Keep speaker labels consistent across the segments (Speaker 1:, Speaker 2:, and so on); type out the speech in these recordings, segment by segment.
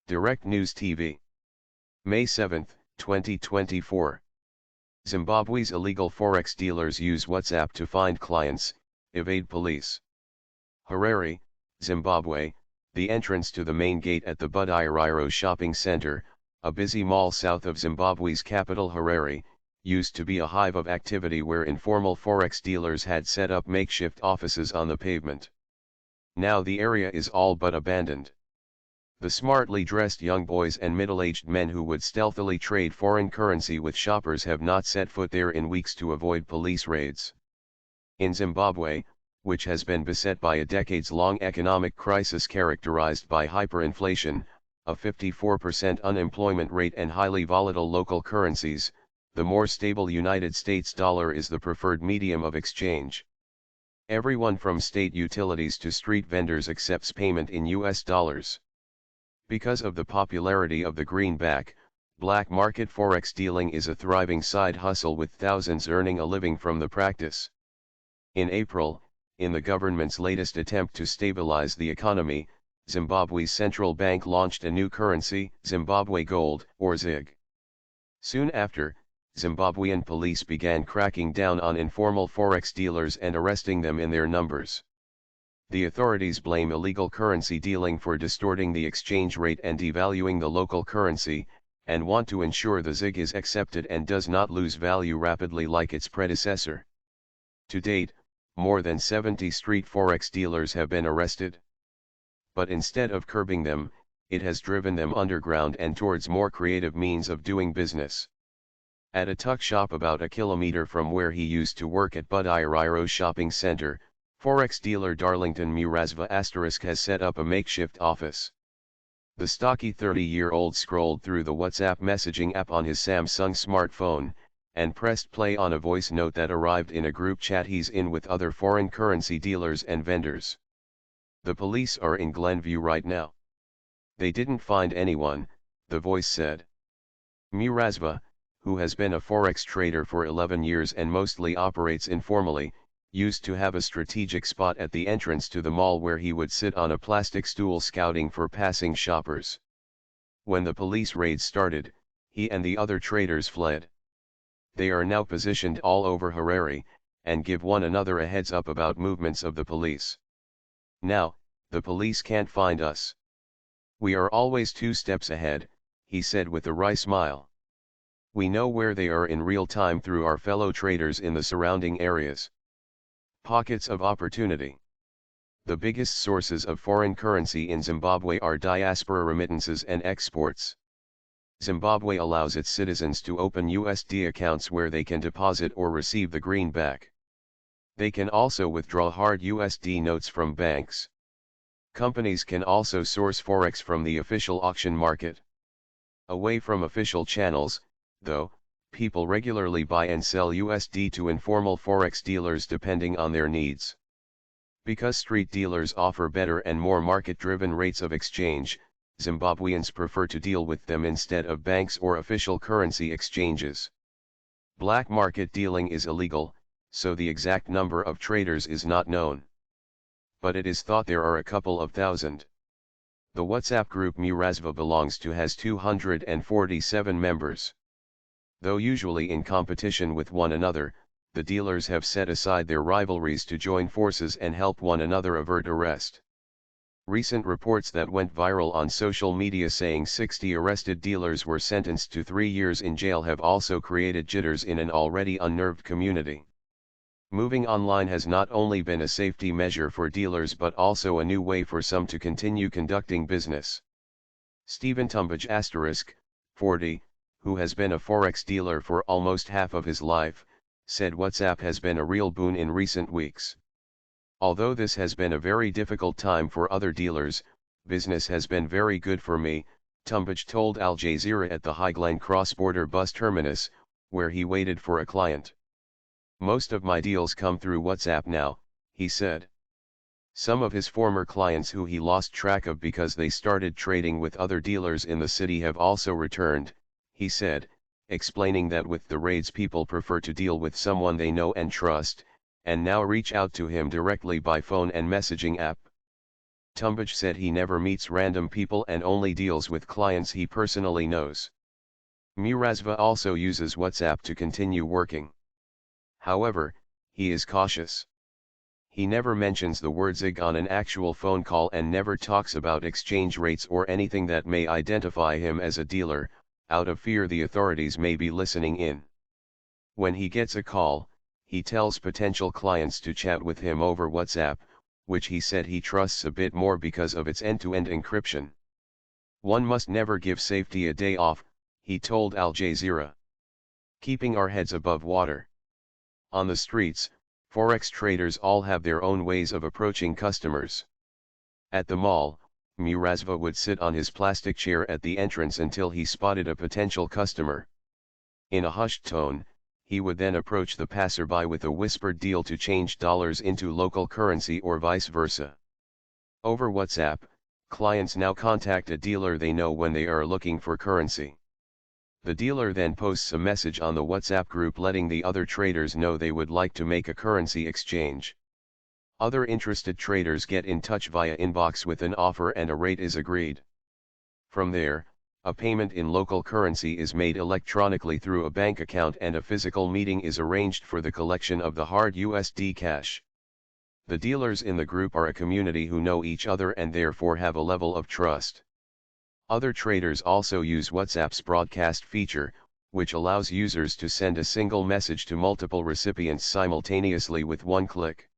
Speaker 1: Direct News TV. May 7, 2024. Zimbabwe's illegal forex dealers use WhatsApp to find clients, evade police. Harare, Zimbabwe. The entrance to the main gate at the Budairiro shopping center, a busy mall south of Zimbabwe's capital Harare, used to be a hive of activity where informal forex dealers had set up makeshift offices on the pavement. Now the area is all but abandoned. The smartly dressed young boys and middle-aged men who would stealthily trade foreign currency with shoppers have not set foot there in weeks to avoid police raids. In Zimbabwe, which has been beset by a decades-long economic crisis characterized by hyperinflation, a 54% unemployment rate and highly volatile local currencies, the more stable United States dollar is the preferred medium of exchange. Everyone from state utilities to street vendors accepts payment in US dollars. Because of the popularity of the greenback, black market forex dealing is a thriving side hustle with thousands earning a living from the practice. In April, in the government's latest attempt to stabilize the economy, Zimbabwe's central bank launched a new currency, Zimbabwe Gold, or ZiG. Soon after, Zimbabwean police began cracking down on informal forex dealers and arresting them in their numbers. The authorities blame illegal currency dealing for distorting the exchange rate and devaluing the local currency, and want to ensure the ZiG is accepted and does not lose value rapidly like its predecessor. To date, more than 70 street forex dealers have been arrested. But instead of curbing them, it has driven them underground and towards more creative means of doing business. At a tuck shop about a kilometer from where he used to work at Budairiro shopping center, forex dealer Darlington Murazva * has set up a makeshift office. The stocky 30-year-old scrolled through the WhatsApp messaging app on his Samsung smartphone, and pressed play on a voice note that arrived in a group chat he's in with other foreign currency dealers and vendors. The police are in Glenview right now. They didn't find anyone, the voice said. Murazva, who has been a forex trader for 11 years and mostly operates informally, used to have a strategic spot at the entrance to the mall where he would sit on a plastic stool scouting for passing shoppers. When the police raid started, he and the other traders fled. They are now positioned all over Harare, and give one another a heads up about movements of the police. Now, the police can't find us. We are always 2 steps ahead, he said with a wry smile. We know where they are in real time through our fellow traders in the surrounding areas. Pockets of opportunity. The biggest sources of foreign currency in Zimbabwe are diaspora remittances and exports. Zimbabwe allows its citizens to open USD accounts where they can deposit or receive the greenback. They can also withdraw hard USD notes from banks. Companies can also source forex from the official auction market. Away from official channels, though, people regularly buy and sell USD to informal forex dealers depending on their needs. Because street dealers offer better and more market-driven rates of exchange, Zimbabweans prefer to deal with them instead of banks or official currency exchanges. Black market dealing is illegal, so the exact number of traders is not known. But it is thought there are a couple of thousand. The WhatsApp group Murazva belongs to has 247 members. Though usually in competition with one another, the dealers have set aside their rivalries to join forces and help one another avert arrest. Recent reports that went viral on social media saying 60 arrested dealers were sentenced to 3 years in jail have also created jitters in an already unnerved community. Moving online has not only been a safety measure for dealers but also a new way for some to continue conducting business. Stephen Tumbage * 40, who has been a forex dealer for almost half of his life, said WhatsApp has been a real boon in recent weeks. Although this has been a very difficult time for other dealers, business has been very good for me, Tumbage told Al Jazeera at the Highglen cross-border bus terminus, where he waited for a client. Most of my deals come through WhatsApp now, he said. Some of his former clients who he lost track of because they started trading with other dealers in the city have also returned, he said, explaining that with the raids people prefer to deal with someone they know and trust, and now reach out to him directly by phone and messaging app. Tumbach said he never meets random people and only deals with clients he personally knows. Murazva also uses WhatsApp to continue working. However, he is cautious. He never mentions the word ZIG on an actual phone call and never talks about exchange rates or anything that may identify him as a dealer, out of fear the authorities may be listening in. When he gets a call, he tells potential clients to chat with him over WhatsApp, which he said he trusts a bit more because of its end-to-end encryption. One must never give safety a day off, he told Al Jazeera. Keeping our heads above water. On the streets, forex traders all have their own ways of approaching customers. At the mall, Murazva would sit on his plastic chair at the entrance until he spotted a potential customer. In a hushed tone, he would then approach the passerby with a whispered deal to change dollars into local currency or vice versa. Over WhatsApp, clients now contact a dealer they know when they are looking for currency. The dealer then posts a message on the WhatsApp group letting the other traders know they would like to make a currency exchange. Other interested traders get in touch via inbox with an offer and a rate is agreed. From there, a payment in local currency is made electronically through a bank account and a physical meeting is arranged for the collection of the hard USD cash. The dealers in the group are a community who know each other and therefore have a level of trust. Other traders also use WhatsApp's broadcast feature, which allows users to send a single message to multiple recipients simultaneously with one click.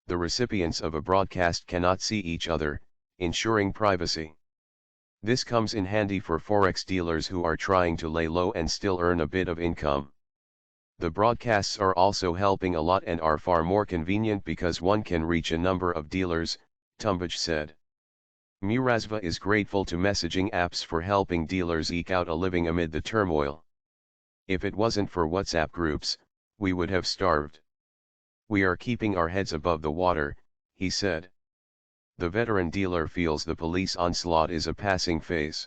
Speaker 1: The recipients of a broadcast cannot see each other, ensuring privacy. This comes in handy for forex dealers who are trying to lay low and still earn a bit of income. The broadcasts are also helping a lot and are far more convenient because one can reach a number of dealers, Tumbach said. Murazva is grateful to messaging apps for helping dealers eke out a living amid the turmoil. If it wasn't for WhatsApp groups, we would have starved. We are keeping our heads above the water, he said. The veteran dealer feels the police onslaught is a passing phase.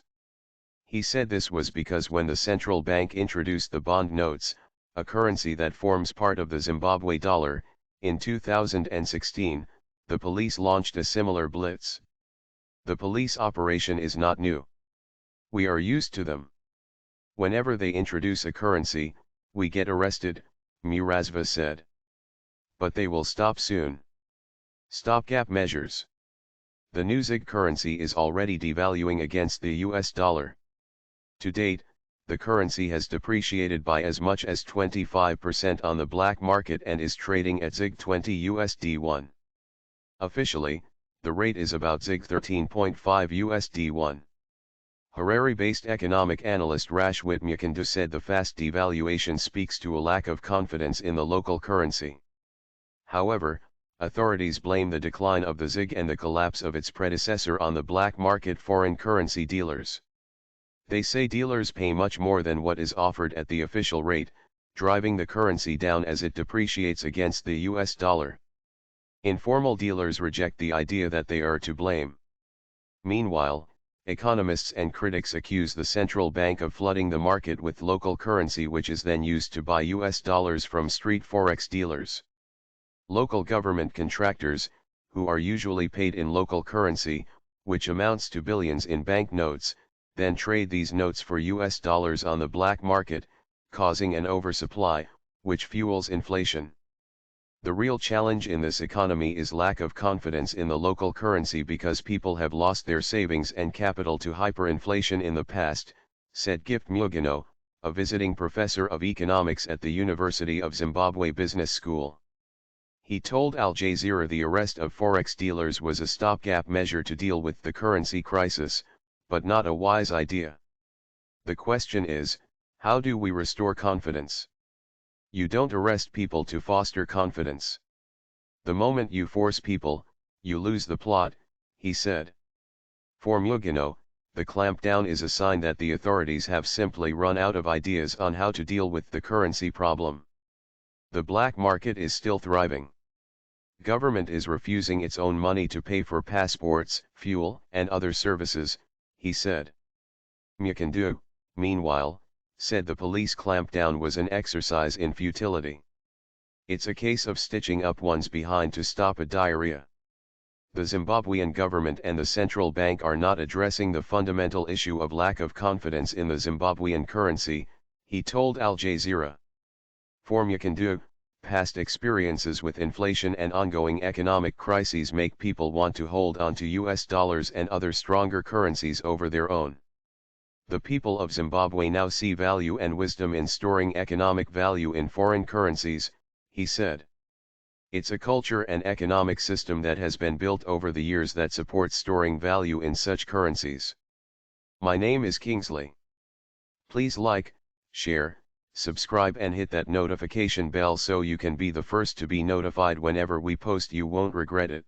Speaker 1: He said this was because when the central bank introduced the bond notes, a currency that forms part of the Zimbabwe dollar, in 2016, the police launched a similar blitz. The police operation is not new. We are used to them. Whenever they introduce a currency, we get arrested, Murazva said. But they will stop soon. Stopgap measures. The new ZIG currency is already devaluing against the US dollar. To date, the currency has depreciated by as much as 25% on the black market and is trading at ZIG 20 USD1. Officially, the rate is about ZIG 13.5 USD1. Harare-based economic analyst Rashwit Mukundu said the fast devaluation speaks to a lack of confidence in the local currency. However, authorities blame the decline of the ZIG and the collapse of its predecessor on the black market foreign currency dealers. They say dealers pay much more than what is offered at the official rate, driving the currency down as it depreciates against the US dollar. Informal dealers reject the idea that they are to blame. Meanwhile, economists and critics accuse the central bank of flooding the market with local currency which is then used to buy US dollars from street forex dealers. Local government contractors, who are usually paid in local currency, which amounts to billions in banknotes, then trade these notes for US dollars on the black market, causing an oversupply, which fuels inflation. The real challenge in this economy is lack of confidence in the local currency because people have lost their savings and capital to hyperinflation in the past, said Gift Mugino, a visiting professor of economics at the University of Zimbabwe Business School. He told Al Jazeera the arrest of forex dealers was a stopgap measure to deal with the currency crisis, but not a wise idea. The question is, how do we restore confidence? You don't arrest people to foster confidence. The moment you force people, you lose the plot, he said. For Mugino, the clampdown is a sign that the authorities have simply run out of ideas on how to deal with the currency problem. The black market is still thriving. Government is refusing its own money to pay for passports, fuel, and other services, he said. Mukundu, meanwhile, said the police clampdown was an exercise in futility. It's a case of stitching up one's behind to stop a diarrhea. The Zimbabwean government and the central bank are not addressing the fundamental issue of lack of confidence in the Zimbabwean currency, he told Al Jazeera. Past experiences with inflation and ongoing economic crises make people want to hold on to US dollars and other stronger currencies over their own. The people of Zimbabwe now see value and wisdom in storing economic value in foreign currencies, he said. It's a culture and economic system that has been built over the years that supports storing value in such currencies. My name is Kingsley. Please like, share, subscribe and hit that notification bell so you can be the first to be notified whenever we post. You won't regret it.